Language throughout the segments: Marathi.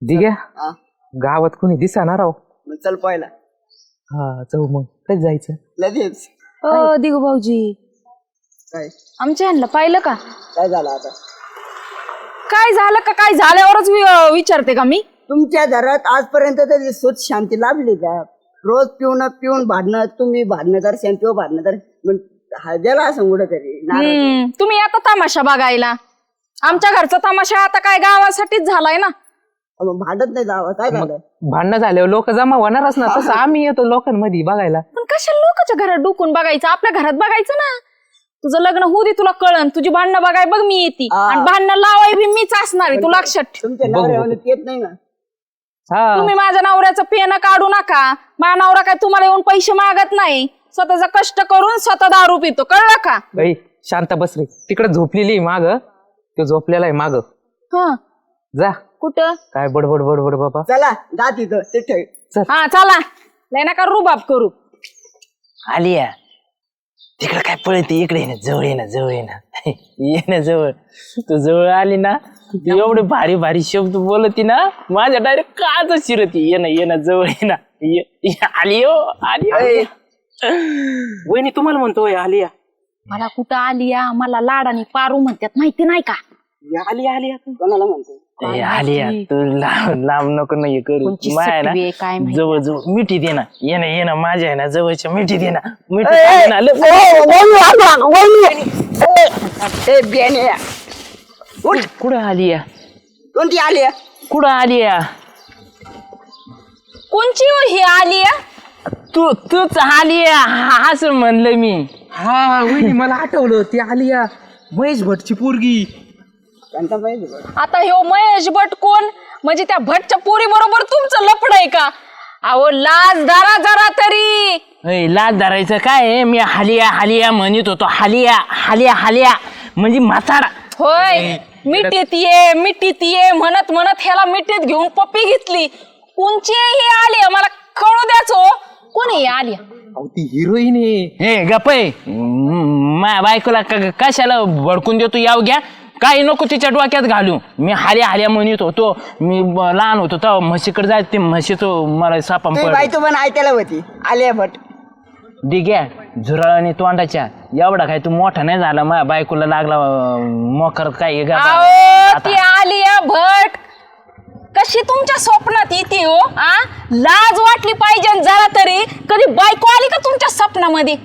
दिग्या हा गावात कोणी दिसणार राव. मग चल पहिला हा जाऊ मग कधी जायचं. लगेच दिगू भाऊजी काय आमच्या ह्यांना पाहिलं का? काय झालं आता? काय झालं का? काय झाल्यावरच विचारते का मी? तुमच्या घरात आजपर्यंत तरी सुख शांती लाभली का? रोज पिऊन भांडणं, तुम्ही भांडणं तो भांडणं गेला असं कुठं तरी. तुम्ही आता तमाशा बघायला. आमच्या घरचा तमाशा आता काय गावासाठीच झालाय ना. भांडत नाही जावं काय झालं? भांडणं झाल्यावर लोक जमा होणारच ना. तसं आम्ही येतो लोकांमध्ये बघायला. पण कशा लोकांच्या घरात डुकून बघायचं? आपल्या घरात बघायचं ना. तुझं लग्न होऊ दे, तुला कळन. तुझी भांडणं बघाय बघ मी येते आणि भांडणं लावाय बी मीच असणार आहे. तू लक्षात ठेव. तुमच्या नवऱ्यावर येत नाही ना. तुम्ही माझ्या नवऱ्याचं पेन काढू नका. माझा नवरा काय तुम्हाला येऊन पैसे मागत नाही. स्वतःचा कष्ट करून स्वतः दारू पितो, कळलं का? बाई शांत बस रे. तिकडे झोपलेली माग, तो झोपलेला आहे माग. हा जा. कुठं? काय बडबड बडबड बाबा. चला जा तिथं ते ठेव. हा चला. लय नका रुबाब करू. आलिया तिकडे काय पळते, इकडे ये ना, जवळ ये ना, जवळ ये ना, ये ना जवळ. तू जवळ आली ना, एवढे भारी भारी शब्द बोलती ना, माझ्या डायरेक्ट काच शिरती. ये ना जवळ ये ना. आली हो आली. वहिनी तुम्हाला म्हणतोय आलिया. मला कुठं आलिया, मला लाडाने पारू म्हणतात माहिती नाही का? आलिया कोणाला म्हणतो? आलिया तू लांब नको नाही करू. माया ना जवळ जवळ मिठी दे ना. ये ना माझ्या आहे ना जवळच्या मिठी दे ना. मिठी कुठं आलिया? कोणती आली? कुठं आलिया? कोणची हो ही आलिया? तूच आलिया असं म्हणलं मी. हा वहिनी मला आठवलं. ती आलिया महेश भटची पोरगी. त्यांचा पाहिजे बघ. आता ह्यो महेश भट कोण? म्हणजे त्या भटच्या पोरी बरोबर तुमचं लफड आहे का? अहो लाज धरा जरा तरी. लाज धरायचं काय? मी हालिया हालिया म्हणत होतो. हालिया हालिया हालिया म्हणजे म्हातारा. होय मिठीत ये म्हणत म्हणत ह्याला मिठीत घेऊन पप्पी घेतली. कोणची ही आलिया मला कळू द्याच हो. कोण आहे आलिया? ती हिरोईन आहे. हे गपय माझ्या बायकोला कशाला भडकून देतो? याव घ्या काही नको तिच्या डोक्यात घालू. मी हालिया हालिया म्हणत होतो. मी लहान होतो तेव्हा म्हशीकडे जायचं. ते म्हशीचं मला सापा बाई तू पण ऐकायला होती आलिया भट. डिग्या झुरळाने तोंडाच्या एवढा काय तू मोठा नाही झाला. माझ्या बायकोला लागला मोकर काय. ती आलिया भट कशी तुमच्या स्वप्नात येते हो? लाज वाटली पाहिजे जरा तरी. कधी बायको आली का तुमच्या स्वप्नामध्ये?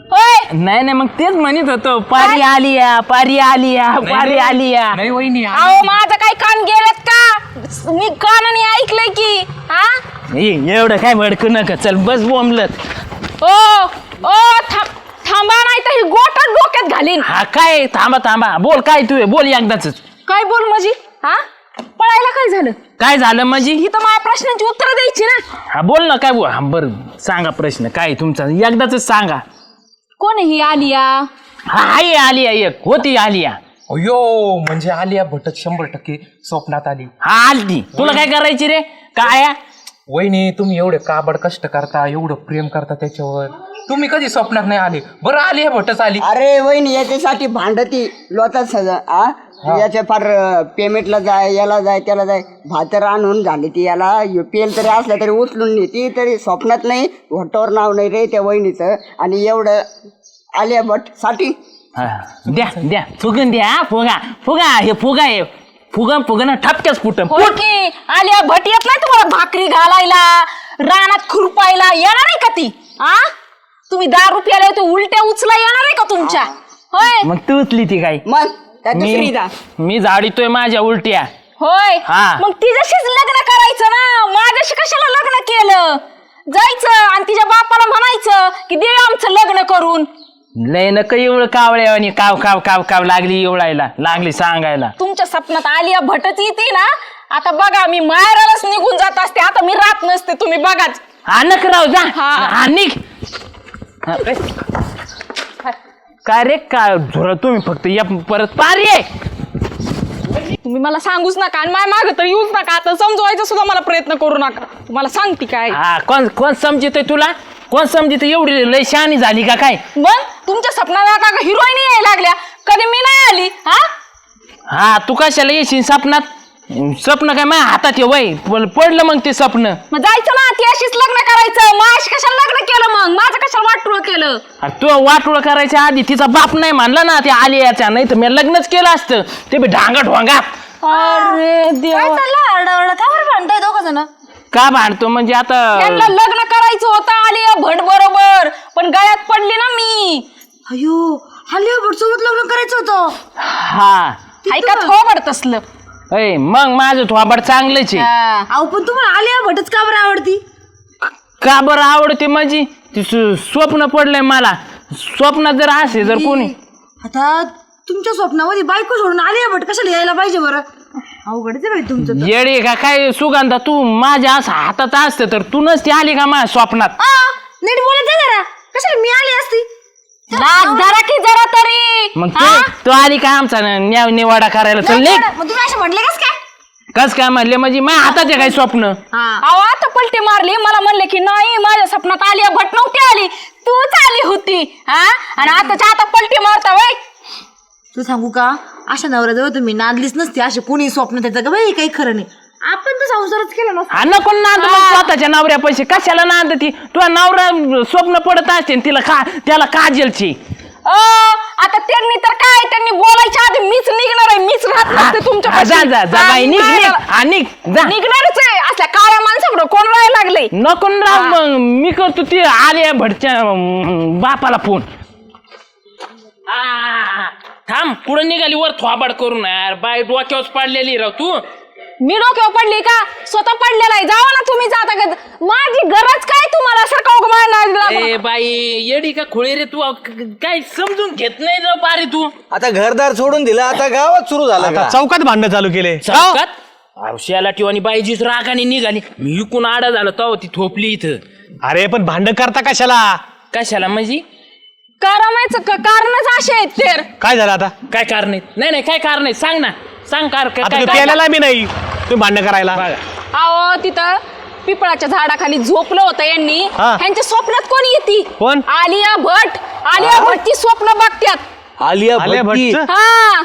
होय नाही मग तेच म्हणत होतो. पारी आलिया पारी आलिया पारी आलिया. नाही वहिनी. अहो माझं काही कान गेलेत का? मी कानाने ऐकलंय की. एवढं काय भडकू नका. चल बस बोंबलत. ओ थांबा नाही तर ही गोटात डोक्यात घालीन. हा काय? थांबा बोल काय तू बोल एकदाच. काय बोल म्हणजे? पळायला काय झालं? काय झालं म्हणजे? ही तर माझ्या प्रश्नांची उत्तर द्यायची ना. हा बोल ना काय बोल. हा बरं सांगा प्रश्न काय तुमचा एकदाच सांगा. कोण ही आलिया? हा आलिया एक होती आलिया. अयो म्हणजे आलिया भटच 100% स्वप्नात आली. हा आलती. तुला काय करायची रे? काय वहिनी तुम्ही एवढे काबड कष्ट करता, एवढं प्रेम करता त्याच्यावर, तुम्ही कधी स्वप्नात नाही आले. बरं आलिया भटच आली. अरे वहिनी याच्यासाठी भांडती लोतात सजा. याच्या फार पेमेंटला जाय, याला जाय, त्याला जाय. भातर आणून झाली ती याला पेल तरी असल्या तरी उचलून नेती. तरी स्वप्नात नाही. भटावर नाव नाही रे त्या वहिनीचं. आणि एवढं आलिया भट साठी द्या फुगन द्या. फुगा हे फुगा आहे. फुगन ठपक्याच फुटम. की आलिया भट येत नाही तुम्हाला भाकरी घालायला, रानात खुरपायला येणार आहे का ती? तुम्ही 10 रुपयाला येतो उलट्या उचला येणार आहे का तुमच्या? होय मग तू उचली ती काय? मग मी झाडीतोय माझ्या उलट्या. होय मग तिच्याशीच लग्न करायचं ना. माझ्याशी कशाला लग्न केलं? जायचं आणि तिच्या बापाला म्हणायचं की दे आमचं लग्न करून. लय नका एवढं कावळ्या आणि काव लागली एवढायला लागली सांगायला. तुमच्या स्वप्नात आलिया भटच येते ना. आता बघा मी माहेरालाच निघून जात असते. आता मी राहत नसते. तुम्ही बघाच. नक राव जा. निघ. काय रे काय झोर तुम्ही फक्त या परत पारी आहे. तुम्ही मला सांगूच नका आणि माझ्या मागे तर येऊच नका. आता समजवायचा सुद्धा मला प्रयत्न करू नका. तुम्हाला सांगते काय. कोण समजित तुला? कोण समजित? एवढी लय शहाणी झाली का काय? मग तुमच्या सपनात आता हिरोईन यायला लागल्या. कधी मी नाही आली. तू कशाला येशील सपनात? स्वप्न काय माझ्या हातात आहे वय पडलं मग ते स्वप्न. मग जायचं ना ती अशीच लग्न करायचं. माझ्याशी कशाला लग्न केलं मग? माझं कशाला वाटोळं केलं? अरे तू वाटोळ करायच्या आधी तिचा बाप नाही मानला ना ते आलियाच्या, नाही तर मी लग्नच केलं असतं. ते बी ढांगा ढोंगा. अरे देवा, काय चाललं आरडाओरडा? का बरं भांडताय दोघं जण? का भांडतो म्हणजे आता त्यांना लग्न करायचं होतं आलिया भट बरोबर, पण गळ्यात पडली ना मी. अयो, आलिया भट सोबत लग्न करायचं होतं. हा ऐका थोबड तसलं. ऐ मग माझं थोबाड चांगलंच आहे. अहो पण तुम्हाला आलिया भटच का बरं आवडती? का बरं आवडते माझी ती स्वप्न पडलंय मला. स्वप्नात जर असे जर कोणी आता तुमच्या स्वप्नामध्ये बायको सोडून आलिया भट कशाला यायला पाहिजे बरं? अवघडच आहे बाई तुमचं. येडे का काय सुगंधा, तू माझ्या असं हातात असतं तर तू नसती आली का माझ्या स्वप्नात. नीट बोलत जा जरा. कशाला मी आली असती? लाज धरा की जरा तरी. मग तू आली का आमचा निवाडा करायला चालले मग तुम्ही असे म्हटले कस काय? कस काय म्हणले म्हणजे माझ्या हातात आहे काय स्वप्न. अहो आता पलटी मारली. मला म्हणले की नाही माझ्या स्वप्नात आलिया भट नव्हती आली, तूच आली होती. आणि आताच्या आता पलटी मारता वय. तू सांगू का, अशा नवऱ्याजवळ तुम्ही नांदलीच नसते. असे कोणी स्वप्न त्याचं का बाई, काही खरं नाही. आपण तर संसारच केला नसता. नको नांद मग स्वतःच्या नवऱ्या पैसे कशाला नांद ती. तुझा नवरा स्वप्न पडत असते तिला त्याला काजलची. आता त्यांनी तर काय, त्यांनी बोलायच्या आधी मीच निघणार आहे. मीच राहत नसते तुमच्या जा जा जा बाई, निघ निघ हा, निघ जा. निघणारच आहे. असल्या काळ्या माणसाकडं कोण राहायला लागले? नको ना राव, मग मी करतो ती आलिया भटच्या बापाला फोन. थांब कुठं निघाली वर थोबाड करून यार. बाई डोक्यावर पाडलेली राव तू. मी डोक्यावर पडली का? स्वतः पडलेला आहे. जावा ना तुम्ही जाता का? माझी गरज काय तुम्हाला सारखं ए बाई येडी का खोळी रे तू, काय समजून घेत नाही राव पारे तू. आता घरदार सोडून दिलं, आता गावात सुरू झालं का? चौकात भांडण चालू केले. चौकात औषयाला ठेवानी बाईजीच रागाने निघाली. मी इकून आडा झालो तेव्हा ती थोपली इथं. अरे पण भांडण करता कशाला? कशाला म्हणजे करायचं कारणच असे आहेत तर. काय झालं आता? काय कारण आहेत? नाही काय कारण नाही, सांग ना सांग. आता काय प्यायला मी नाही, तुम्ही भांडण करायला. अहो तिथं पिपळाच्या झाडाखाली झोपलं होतं यांनी. हा. यांच्या स्वप्नात कोण येते? कोण? आलिया भट. आलिया भटची स्वप्न बघत्यात. आलिया आलिया भट्टी भट्टचं? हा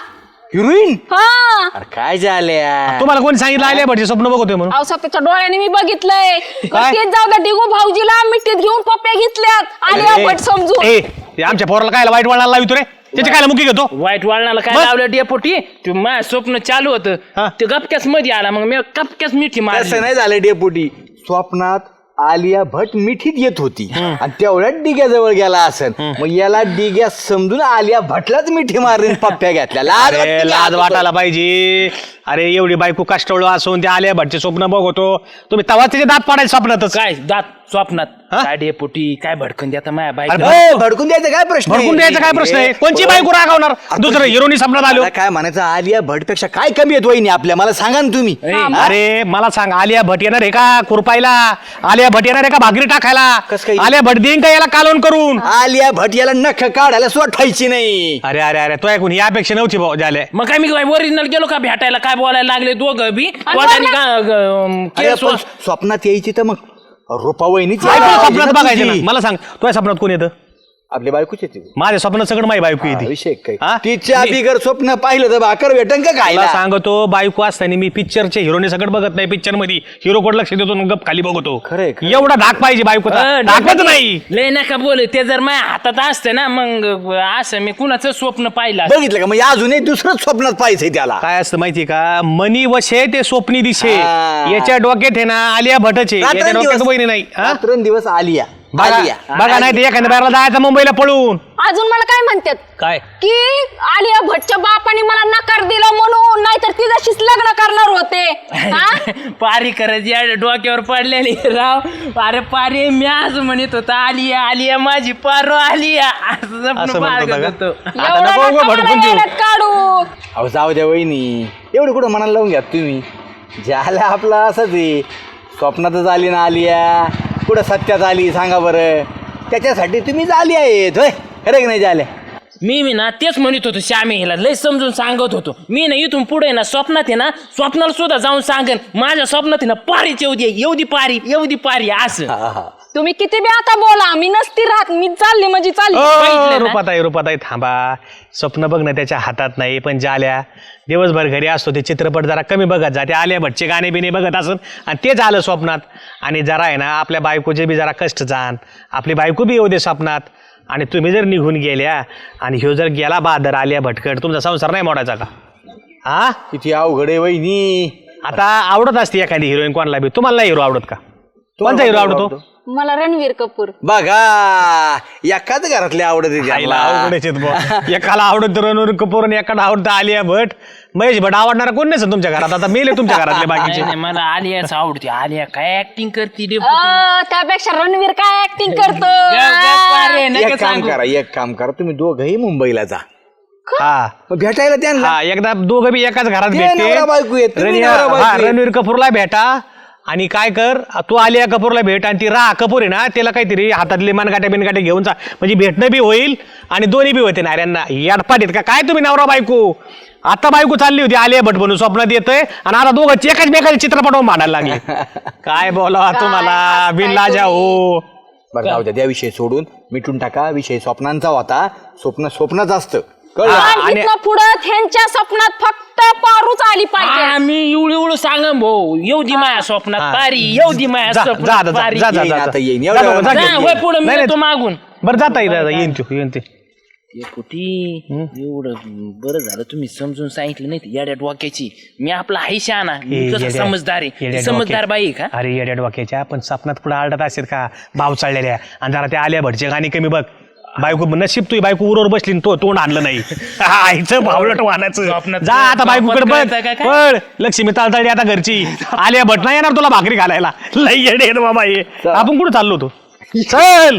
हिरोईन. हा. अरे काय झाल्या? तुम्हाला कोणी सांगितलं आलिया भटचे स्वप्न बघतोय म्हणून? अहो स्वतःच्या डोळ्याने मी बघितलंय. तेच जाऊ द्या, डिगू भाऊजीला मिठीत घेऊन पप्प्या घेतल्यात आलिया भट समजून. ते आमच्या पोराला काय वाईट वळणाला लावितो रे, त्याचे काय मुकी घेतो? वाईट वळणाला काय लावलं डेपोटी? ते माझं स्वप्न चालू होतं, ते गपक्यास मध्ये आला, मग मी गपक्यास मिठी मारली. असं नाही झालं डेपुटी. स्वप्नात आलिया भट मिठीत येत होती आणि तेवढ्यात डिग्याजवळ गेला असेल. मग याला डिग्या समजून आलिया भटलाच मिठी मारून पप्प्या घेतल्या. लाज अरे वाटते का? लाज वाटायला पाहिजे. अरे एवढी बायको कष्टवळ असून त्या आलिया भटचे स्वप्न बघतो तुम्ही, तेव्हा त्याचे दात पाडायचे स्वप्नातच. काय दात स्वप्नात? हा? काय डेपोटी काय भडकन द्या माझ्या बाईक. ए, भडकून द्यायचं काय प्रश्न आहे? भडकून द्यायचा काय प्रश्न आहे? कोणची बायको रागवणार? दुसरं हिरोनी स्वप्नात आलो. मला काय म्हणायचं, आलिया भट पेक्षा काय कमी येत वहिनी आपल्या? मला सांगा ना तुम्ही. अरे मला सांग, आलिया भट येणार आहे का खुरपायला? आलिया भट येणार आहे का भाकरी टाकायला? कसं काय? आलिया भट देईन का याला कालवण करून? आलिया भट याला नख काढायला स्वठायची नाही. अरे अरे अरे तो ऐकून ही अपेक्षा नव्हती भाऊ झाले. मग काय मी ओरिजिनल गेलो का भेटायला? काय बोलायला लागले दोघं बी? वाटाणे अरे केस पण स्वप्नात यायची तर मग रुपा वहिनीच स्वप्नात बघायचं ना. मला सांग तुझ्या स्वप्नात कोण येतं? आपल्या बायकोच येते. माझ्या स्वप्नात सगळं माझी बायको येते. विषय काय? हा? तिच्या बिगर स्वप्न पाहिलं तर भाकर भेटन का मला खायला? सांगतो बायको असताना मी पिक्चरचे हिरोने सगळं बघत नाही. पिक्चर मध्ये हिरो कोड लक्ष देतो गप खाली बघतो. खरंय, खरंय. एवढा धाक पाहिजे बायकोचा. दाखवत नाही. लय नका बोल. ते जर माझ्या हातात असतं ना मग असं मी कुणाचं स्वप्न पाहिलं असतं. बघितलं का? म्हणजे अजूनही दुसरंच स्वप्नात पाहिजे त्याला. काय असतं माहितीये का? मनी वशे ते स्वप्नी दिशे. हा. याच्या डोक्यात आहे ना आलिया भटचे, याच्या डोक्यात बहिणी नाही. हा? रात्रंदिवस आलिया. बघा नाही ते एखाद्या बाहेरला जायचं मुंबईला पळून. अजून मला काय म्हणतात काय की आलिया भटच्या बापाने मला नकार दिला म्हणून, नाहीतर तिच्याशीच लग्न करणार होते. हा? पारी करत या डोक्यावर पडलेली राव. अरे पारी मी आज म्हणत होता आलिया आलिया माझी पारो आलिया असं असं स्वप्न म्हणत होता पाहत का? होतो. आता एवढं नको उगा नका भडकून मला देऊ. येड्यात काढू. अहो जाऊ द्या वहिनी, एवढं कुठं मनाला लावून घ्या तुम्ही. ज्याला आपला असंच आहे, स्वप्नातच आली ना आलिया, कुठं सत्यात आली सांगा बरं. त्याच्यासाठी तुम्ही झाली आहेत होय, खरं की नाही झाल्या? मी ना तेच म्हणत होतो श्यामी हिला लय समजून सांगत होतो. मी ना इथून पुढे ना स्वप्नात आहे ना स्वप्नाला सुद्धा जाऊन सांगेन माझ्या स्वप्नात आहे ना पारीच येऊ दे, येऊ दे पारी, येऊ दे पारी असं. तुम्ही किती बी आता बोला, मी नसती राहत, मी चालली म्हणजे चालली. रुपाताई थांबा. स्वप्न बघणं त्याच्या हातात नाही, पण जाल्या दिवसभर घरी असतो, ते चित्रपट जरा कमी बघत जा. ते आलिया भटचे गाणे बिणे बघत असत आणि तेच आलं स्वप्नात. आणि जरा आहे ना आपल्या बायकोचे बी जरा कष्ट जाण, आपली बायको बी येऊ दे स्वप्नात. आणि तुम्ही जर निघून गेल्या आणि ह्यो जर गेला बहादर आलिया भटकट, तुमचा संसार नाही मोडायचा का? हा, किती अवघड आहे वहिनी. आता आवडत असते एखादी हिरोईन कोणाला बी, तुम्हाला नाही हिरो आवडत का? कोणता हिरो आवडतो? मला रणवीर कपूर. बघा एकाच घरातले आवडत आहे ज्याला. एकाला आवडत रणवीर कपूर आणि एकाला आवडत आलिया भट. महेश भट आवडणारा कोण नाही तुमच्या घरात? आता मेले तुमच्या घरातले बाकीचे. नाही, मला आलियाच आवडते. आलिया काय ऍक्टिंग करते रे. त्यापेक्षा रणवीर काय ऍक्टिंग करतो. एक काम करा तुम्ही दोघंही मुंबईला जा. हा मग भेटायला त्यांना. हा, एकदा दोघं बी एकाच घरात ते नवरा बायको आहेत, तुम्ही नवरा बायको आहेत. रणवीर कपूरला भेटा आणि काय कर, तू आलिया कपूरला भेट आणि ती राहा कपूर आहे ना, त्याला काहीतरी हातातले मनगाट्या बिनगाट्या घेऊन जा, म्हणजे भेटणं बी होईल आणि दोन्ही बी होते नाऱ्यांना. याडपाट आहेत का काय तुम्ही नवरा बायको? आता बायको चालली होती आलिया भट बनून स्वप्नात येतोय आणि आता दोघं एकाच बेकाच्या चित्रपटावर मांडायला लागले. काय बोलावा तुम्हाला बिनलाजा हो. बरं जाऊ द्या, त्या विषय सोडून मिटून टाका. विषय स्वप्नांचा होता. स्वप्नच असतं, कळलं? आणि पुढं त्यांच्या स्वप्नात फक्त पारूच आली पाहिजे. आम्ही एवढं सांगा भाऊ, येऊ दे माया स्वप्नात पारी, येऊ दे माया जा, जा, स्वप्नात जा, पारी. जा, जा, येईन जा, आता, येईन. जा, एवढ्या जा, वेळात जा, येईन. होय, पुढे मी येतो मागून. बरं जाता येईन ते. एवढं बरं झालं तुम्ही समजून सांगितलं नाही तर येड्या डोक्याची. मी आपला हाय शहाणा, मी ए, कसं येड्या- समजदार आहे. येड्या ती समजदार डोक्या- बाई आहे का? अरे येड्या डोक्याच्या, पण स्वप्नात पुढे आलटात असतात का भाव चाललेल्या? आणि जरा त्या आलिया भटचे गाणी कमी बघ. बायको नशीब तुझी बायको उरोवर बसली आणि तो तोंड आणलं नाही. आईचं भावलट वाहनाचं. स्वप्नात जा आता बायकोकडे बघ. कळतंय का काय? पळ लक्ष्मी ताळताळी आता घरची. आलिया भट नाही येणार तुला भाकरी घालायला. लई येडे आहेत बाबा हे. आपण कुठं चाललो होतो? चल.